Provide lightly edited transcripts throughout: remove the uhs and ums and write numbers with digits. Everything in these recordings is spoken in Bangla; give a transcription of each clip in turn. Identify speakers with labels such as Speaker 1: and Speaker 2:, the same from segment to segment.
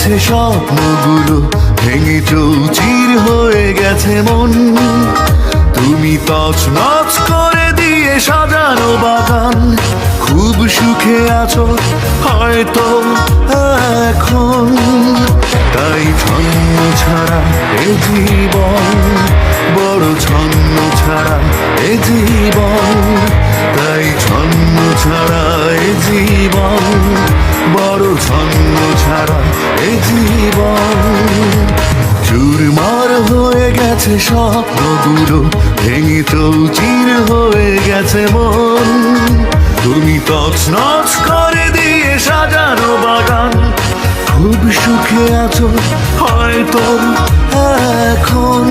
Speaker 1: গেছে স্বপ্নগুলো, ভেঙে চৌচির হয়ে গেছে মন। তুমি তছনছ করে দিয়ে সাজানো বাগান, খুব সুখে আছো হয়তো এখন। তাই ছন্ন ছাড়া এ জীবন, বড় ছন্ন ছাড়া এ জীবন। তাই ছন্ন ছাড়া এ জীবন, বড় ছন্ন ছাড়া এ জীবন। চুরমার হয়ে গেছে স্বপ্নগুলো, ভেঙে চৌচির হয়ে গেছে মন। তুমি তছনছ করে দিয়ে সাজানো বাগান, খুব সুখে আছো হয়তো এখন।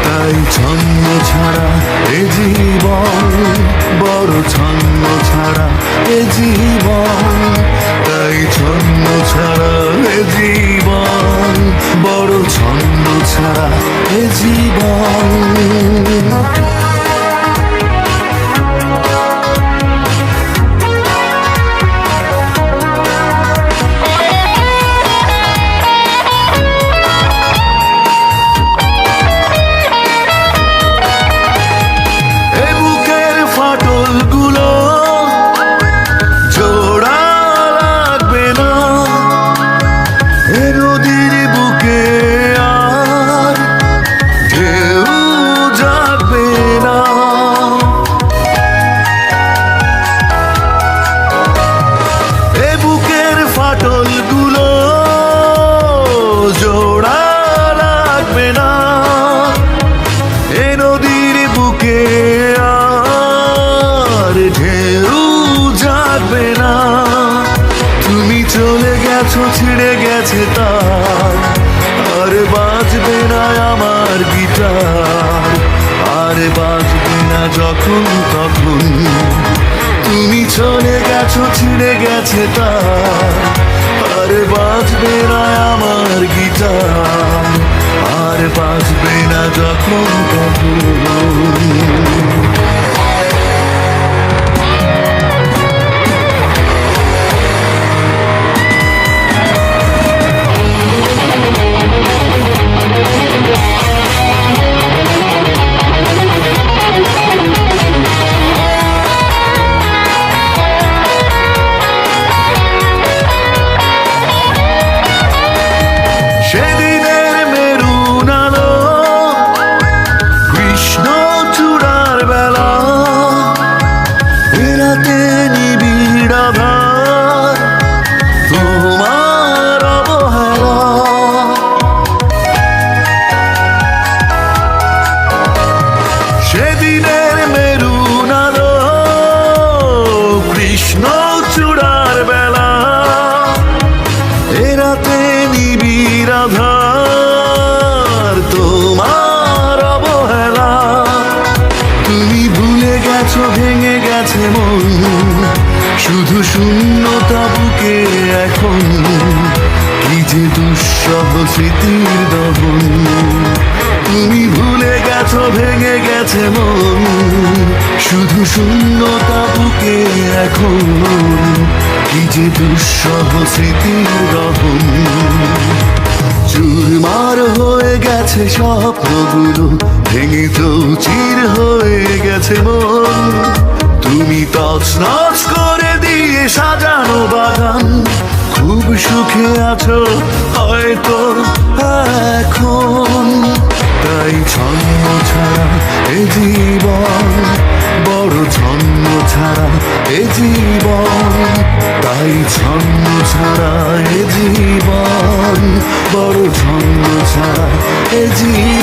Speaker 1: তাই ছন্ন ছাড়া এ জীবন, বড় ছন্ন ছাড়া এ জীবন। তাই ছন্ন ছাড়া এ জীবন, বড় ছন্ন ছাড়া এ জীবন। ছিঁড়ে গেছে তার, আর বাজবে না আমার গিটার। আর বাজবে না যখন তখন, তুমি চলে গেছো ছিঁড়ে গেছে তার। আর বাজবে না আমার গিটার, আর বাজবে না যখন তখন। সেদিনের মেরুন আলো, কৃষ্ণ চূড়ার বেলা, এরাতে নিবিড় আধার তোমার অবহেলা। সেদিনের মেরুন আলো, কৃষ্ণ চূড়ার বেলা, এরাতে নিবিড় আধার তোমার অবহেলা। তুমি ভুলে গেছো ভেঙে গেছে মন, শুধু শূন্যতা বুকে এখন। কি যে দুঃসহ স্মৃতির দহন। তুমি ভুলে গেছো ভেঙে গেছে মন, শুধু শূন্যতা বুকে এখন। কি যে দুঃসহ স্মৃতির দহন। চুরমার হয়ে গেছে স্বপ্নগুলো, ভেঙে চৌচির হয়ে গেছে মন। তুমি তছনছ করে দিয়ে সাজানো বাগান, খুব সুখে আছো হয়তো এখন। তাই ছন্ন ছাড়া এ জীবন, বড় ছন্ন ছাড়া এ জীবন। তাই ছন্ন ছাড়া এ জীবন, বড় ছন্ন ছাড়া এ জীবন।